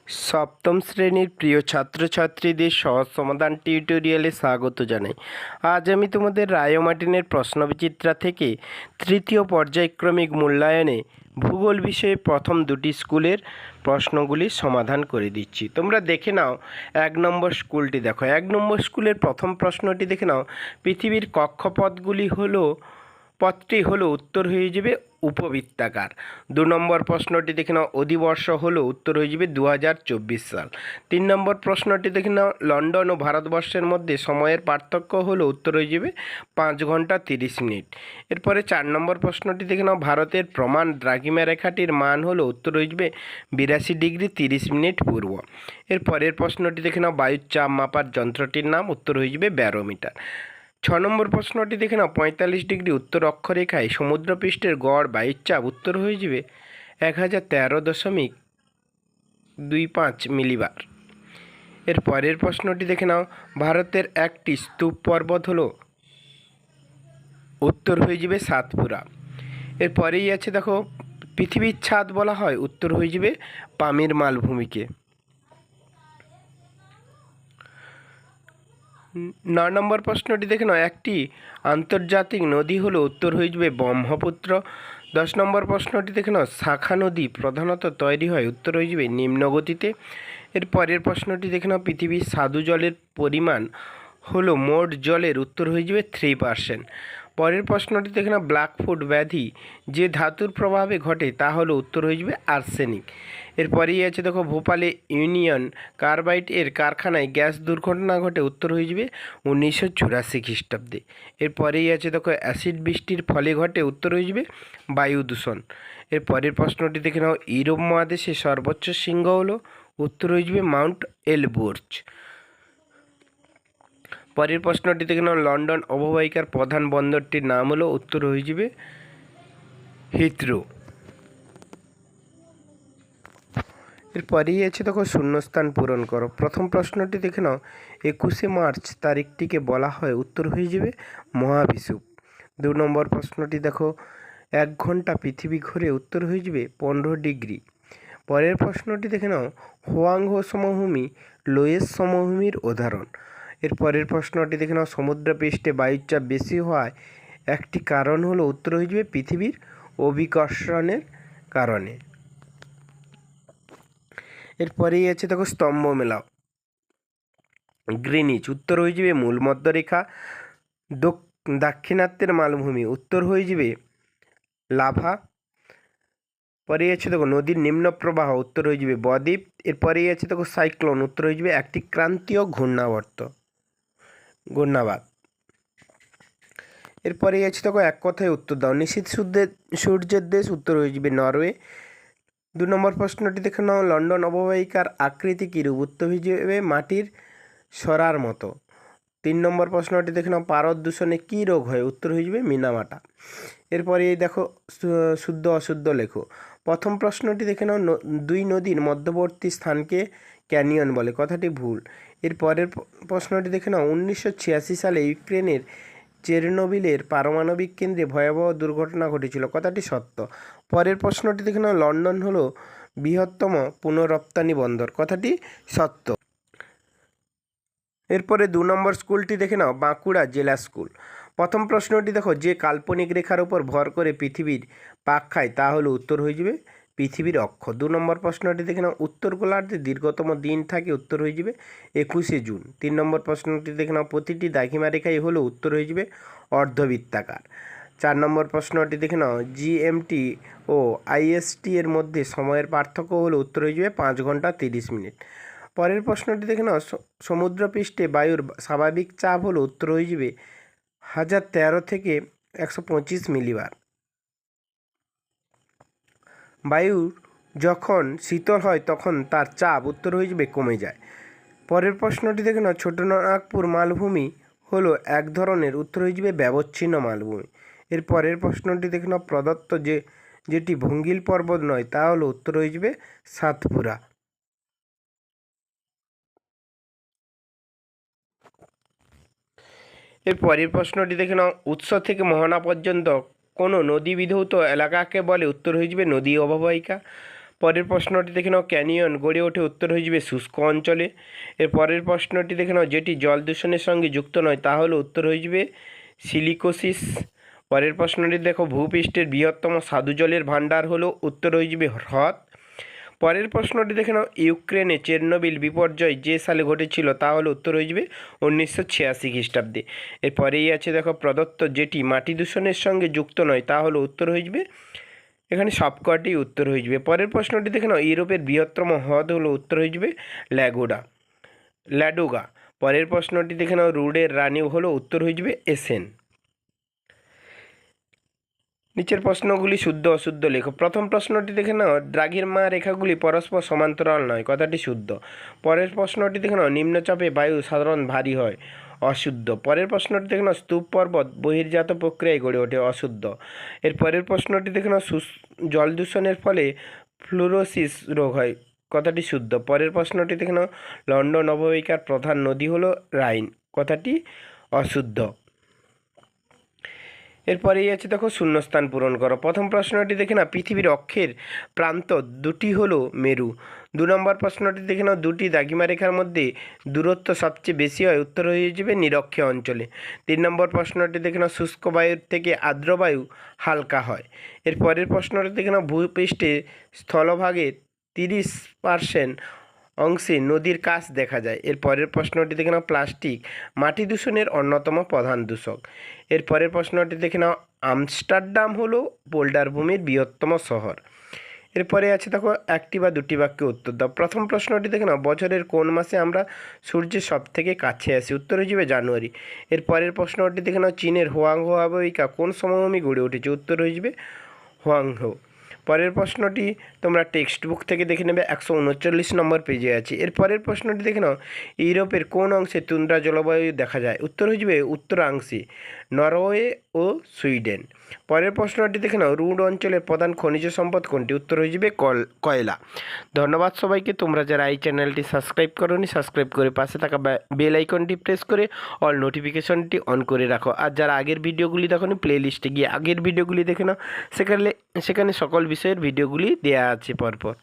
সপ্তম শ্রেণীর প্রিয় ছাত্রছাত্রীদের সহজ সমাধান টিউটোরিয়ালে স্বাগত জানাই। আজ আমি তোমাদের রায়োমার্টিনের প্রশ্নবিচিত্রা থেকে তৃতীয় পর্যায়ক্রমিক মূল্যায়নে ভূগোল বিষয়ে প্রথম দুটি স্কুলের প্রশ্নগুলি সমাধান করে দিচ্ছি। তোমরা দেখে নাও, 1 নম্বর স্কুলটি দেখো। 1 নম্বর স্কুলের প্রথম প্রশ্নটি দেখে নাও, পৃথিবীর কক্ষপথগুলি পথটি হলো উত্তর হয়ে যাবে উপবৃত্তাকার। 2 নম্বর প্রশ্নটি দেখে নাও, অধিবর্ষ হলো উত্তর হয়ে যাবে 2024 সাল। 3 নম্বর প্রশ্নটি দেখে নাও, লন্ডন ও ভারতবর্ষের মধ্যে সময়ের পার্থক্য হলো উত্তর হয়ে যাবে 5 ঘন্টা 30 মিনিট। এরপরে 4 নম্বর প্রশ্নটি দেখে নাও, ভারতের প্রমাণ দ্রাঘিমা রেখাটির মান হলো উত্তর হয়ে যাবে 82 ডিগ্রি 30 মিনিট পূর্ব। এরপরের প্রশ্নটি দেখে নাও, বায়ুর চাপ মাপার যন্ত্রটির নাম উত্তর হয়ে যাবে ব্যারোমিটার। 6 নম্বর প্রশ্নটি দেখে নাও, 45 ডিগ্রি উত্তর অক্ষরেখায় সমুদ্রপৃষ্ঠের গড় বায়ুর চাপ উত্তর হয়ে যাবে 1013.25 মিলিবার। এর পরের প্রশ্নটি দেখে নাও, ভারতের একটি স্তূপ পর্বত হলো উত্তর হয়ে যাবে সাতপুরা। এরপরেই আছে দেখো, পৃথিবীর ছাদ বলা হয় উত্তর হয়ে যাবে পামির মালভূমিকে। 9 নম্বর প্রশ্নটি দেখে নাও, একটি আন্তর্জাতিক নদী হলো উত্তর হয়ে যাবে ব্রহ্মপুত্র। 10 নম্বর প্রশ্নটি দেখে নাও, শাখা নদী প্রধানত তৈরি হয় উত্তর হয়ে যাবে নিম্নগতিতে। এর পরের প্রশ্নটি দেখে নাও, পৃথিবীর স্বাদু জলের পরিমাণ হলো মোট জলের উত্তর হয়ে যাবে 3%। পরের প্রশ্নটি দেখে নাও, ব্ল্যাকফুট ব্যাধি যে ধাতুর প্রভাবে ঘটে তা হলো উত্তর হয়ে যাবে আর্সেনিক। এরপরেই আছে দেখো, ভোপালে ইউনিয়ন কার্বাইড এর কারখানায় গ্যাস দুর্ঘটনা ঘটে উত্তর হয়ে যাবে 1984 খ্রিস্টাব্দে। এরপরেই আছে দেখো, অ্যাসিড বৃষ্টির ফলে ঘটে উত্তর হয়ে যাবে বায়ু দূষণ। এর পরের প্রশ্নটি দেখে নাও, ইউরোপ মহাদেশে সর্বোচ্চ শৃঙ্গ হলো উত্তর হয়ে যাবে মাউন্ট এলবুর্জ। পরের প্রশ্নটি দেখে নাও, লন্ডন অববাহিকার প্রধান বন্দরটির নাম হলো উত্তর হয়ে যাবে হিথ্রো। এরপরেই আছে দেখো, শূন্যস্থান পূরণ করো। প্রথম প্রশ্নটি দেখে নাও, 21শে মার্চ তারিখটিকে বলা হয় উত্তর হয়ে যাবে মহাবিষুব। 2 নম্বর প্রশ্নটি দেখো, 1 ঘন্টা পৃথিবী ঘুরে উত্তর হয়ে যাবে 15 ডিগ্রি। পরের প্রশ্নটি দেখে নাও, হোয়াংহো সমভূমি লোয়েস সমভূমির উদাহরণ। এর পরের প্রশ্নটি দেখে নাও, সমুদ্রপৃষ্ঠে বায়ুর চাপ বেশি হওয়ায় একটি কারণ হলো উত্তর হয়ে যাবে পৃথিবীর অভিকর্ষণের কারণে। এরপরেই আছে দেখো, স্তম্ভ মেলাও। গ্রিনিচ উত্তর হয়ে যাবে মূল মধ্যরেখা। দাক্ষিণাত্যের মালভূমি উত্তর হয়ে যাবে লাভা। পরেই আছে দেখো, নদীর নিম্ন প্রবাহ উত্তর হয়ে যাবে বদ্বীপ। এরপরেই আছে দেখো, সাইক্লোন উত্তর হয়ে যাবে একটি ক্রান্তীয় ঘূর্ণাবাত। এরপরেই আছে দেখো, এক কথায় উত্তর দাও। নিশীথ সূর্যের দেশ উত্তর হয়ে যাবে নরওয়ে। 2 নম্বর প্রশ্নটি দেখে নাও, লন্ডন অববাহিকার আকৃতি কীরূপ উত্তর হয়ে যাবে মাটির সরার মতো। 3 নম্বর প্রশ্নটি দেখে নাও, পারদ দূষণে কী রোগ হয় উত্তর হয়ে যাবে মিনামাটা। এরপরে দেখো, শুদ্ধ অশুদ্ধ লেখো। প্রথম প্রশ্নটি দেখে নাও, দুই নদীর মধ্যবর্তী স্থানকে ক্যানিয়ন বলে, কথাটি ভুল। এর পরের প্রশ্নটি দেখে নাও, 1986 সালে ইউক্রেনের চেরনোবিলের পারমাণবিক কেন্দ্রে ভয়াবহ দুর্ঘটনা ঘটেছিল, কথাটি সত্য। পরের প্রশ্নটি দেখে নাও, লন্ডন হলো বৃহত্তম পুনঃরপ্তানি বন্দর, কথাটি সত্য। এরপরে 2 নম্বর স্কুলটি দেখে নাও, বাঁকুড়া জেলা স্কুল। প্রথম প্রশ্নটি দেখো, যে কাল্পনিক রেখার উপর ভর করে পৃথিবীর পাক খায় তা হলো উত্তর হয়ে যাবে পৃথিবীর অক্ষ। 2 নম্বর প্রশ্নটি দেখে নাও, উত্তর গোলার্ধে দীর্ঘতম দিন থাকে উত্তর হয়ে যাবে 21শে জুন। 3 নম্বর প্রশ্নটি দেখে নাও, প্রতিটি দ্রাঘিমা রেখাই হলো উত্তর হয়ে যাবে অর্ধবৃত্তাকার। 4 নম্বর প্রশ্নটি দেখে নাও, জিএমটি ও আইএসটি এর মধ্যে সময়ের পার্থক্য হলো উত্তর হয়ে যাবে 5 ঘন্টা 30 মিনিট। পরের প্রশ্নটি দেখে নাও, সমুদ্রপৃষ্ঠে বায়ুর স্বাভাবিক চাপ হলো উত্তর হয়ে যাবে 1013 থেকে 125 মিলিবার। বায়ু যখন শীতল হয় তখন তার চাপ উত্তর হয়ে যাবে কমে যায়। পরের প্রশ্নটি দেখে নাও, ছোটনাগপুর মালভূমি হলো এক ধরনের উত্তর হয়ে যাবে ব্যবচ্ছিন্ন মালভূমি। এর পরের প্রশ্নটি দেখে নাও, প্রদত্ত যেটি ভঙ্গিল পর্বত নয় তা হলো উত্তর হয়ে যাবে সাতপুরা। এর পরের প্রশ্নটি দেখে নাও, উৎস থেকে মোহনা পর্যন্ত কোনো নদী বিধৌত এলাকাকে বলে উত্তর হয়ে যাবে নদী অববাহিকা। পরের প্রশ্নটি দেখে নাও, ক্যানিয়ন গড়ে ওঠে, উত্তর হয়ে যাবে শুষ্ক অঞ্চলে। এর পরের প্রশ্নটি দেখে নাও, যেটি জল দূষণের সঙ্গে যুক্ত নয় তা হলো, উত্তর হয়ে যাবে সিলিকোসিস। পরের প্রশ্নটি দেখো, ভূপৃষ্ঠের বৃহত্তম স্বাদু জলের ভাণ্ডার হলো, উত্তর হয়ে যাবে হ্রদ। পরের প্রশ্নটি দেখে নাও, ইউক্রেনে চেরনোবিল বিপর্যয় যে সালে ঘটেছিল তা হলো, উত্তর হয়ে যাবে 1986 খ্রিস্টাব্দে। এরপরেই আছে দেখো, প্রদত্ত যেটি মাটি দূষণের সঙ্গে যুক্ত নয় তা হলো, উত্তর হয়ে যাবে, এখানে সবকটি উত্তর হয়ে যাবে। পরের প্রশ্নটি দেখে নাও, ইউরোপের বৃহত্তম হ্রদ হলো, উত্তর হয়ে যাবে ল্যাডোগা। পরের প্রশ্নটি দেখে নাও, রুডের রানী হলো, উত্তর হয়ে যাবে এসেন। নিচের প্রশ্নগুলি শুদ্ধ অশুদ্ধ লেখো। প্রথম প্রশ্নটি দেখে নাও, দ্রাঘিমা রেখাগুলি পরস্পর সমান্তরাল নয়, কথাটি শুদ্ধ। পরের প্রশ্নটি দেখে নাও, নিম্নচাপে বায়ু সাধারণ ভারী হয়, অশুদ্ধ। পরের প্রশ্নটি দেখে নাও, স্তূপ পর্বত বহির্জাত প্রক্রিয়ায় গড়ে ওঠে, অশুদ্ধ। এর পরের প্রশ্নটি দেখে নাও, জল দূষণের ফলে ফ্লুরোসিস রোগ হয়, কথাটি শুদ্ধ। পরের প্রশ্নটি দেখে নাও, লন্ডন অববাহিকার প্রধান নদী হলো রাইন, কথাটি অশুদ্ধ। এরপরেই আছে দেখো, শূন্যস্থান পূরণ করো। প্রথম প্রশ্নটি দেখে নাও, পৃথিবীর অক্ষের প্রান্ত দুটি হলো মেরু। 2 নম্বর প্রশ্নটি দেখে নাও, দুটি দ্রাঘিমা রেখার মধ্যে দূরত্ব সবচেয়ে বেশি হয়, উত্তর হয়ে যাবে নিরক্ষীয় অঞ্চলে। 3 নম্বর প্রশ্নটি দেখে নাও, শুষ্ক বায়ুর থেকে আর্দ্র বায়ু হালকা হয়। এর পরের প্রশ্নটি দেখে নাও, ভূপৃষ্ঠে স্থলভাগে 30% অংশে নদীর কাছ দেখা যায়। এর পরের প্রশ্নটি দেখে নাও, প্লাস্টিক মাটি দূষণের অন্যতম প্রধান দূষক। এর পরের প্রশ্নটি দেখে নাও, আমস্টারডাম হলো বোল্ডার ভূমির বৃহত্তম শহর। এরপরে আছে দেখো, একটি বা দুটি বাক্যে উত্তর দাও। প্রথম প্রশ্নটি দেখে নাও, বছরের কোন মাসে আমরা সূর্যের সব থেকে কাছে আসি, উত্তর হয়ে যাবে জানুয়ারি। এর পরের প্রশ্নটি দেখে নাও, চীনের হুয়াংহো অববাহিকা কোন সমভূমি গড়ে উঠেছে, উত্তর হয়ে যাবে হুয়াংহো। পরের প্রশ্নটি তোমরা টেক্সট বুক থেকে দেখে নেবে, 139 নম্বর পেজে আছে। এর পরের প্রশ্নটি দেখে নাও, ইউরোপের কোন অংশে তুন্দ্রা জলবায়ু দেখা যায়, উত্তর হয়ে যাবে উত্তরাংশে, নরওয়ে ও সুইডেন। পরের প্রশ্নটি দেখে নাও, রুড অঞ্চলের প্রধান খনিজ সম্পদ কোনটি, উত্তর হয়ে যাবে কয়লা। ধন্যবাদ সবাইকে। তোমরা যারা এই চ্যানেলটি সাবস্ক্রাইব করোনি, সাবস্ক্রাইব করে পাশে থাকা বেল আইকনটি প্রেস করে অল নোটিফিকেশনটি অন করে রাখো। আর যারা আগের ভিডিওগুলি দেখোনি, প্লে লিস্টে গিয়ে আগের ভিডিওগুলি দেখে নাও, সেখানে সকল বিষয়ের ভিডিওগুলি দেওয়া আছে পরপর।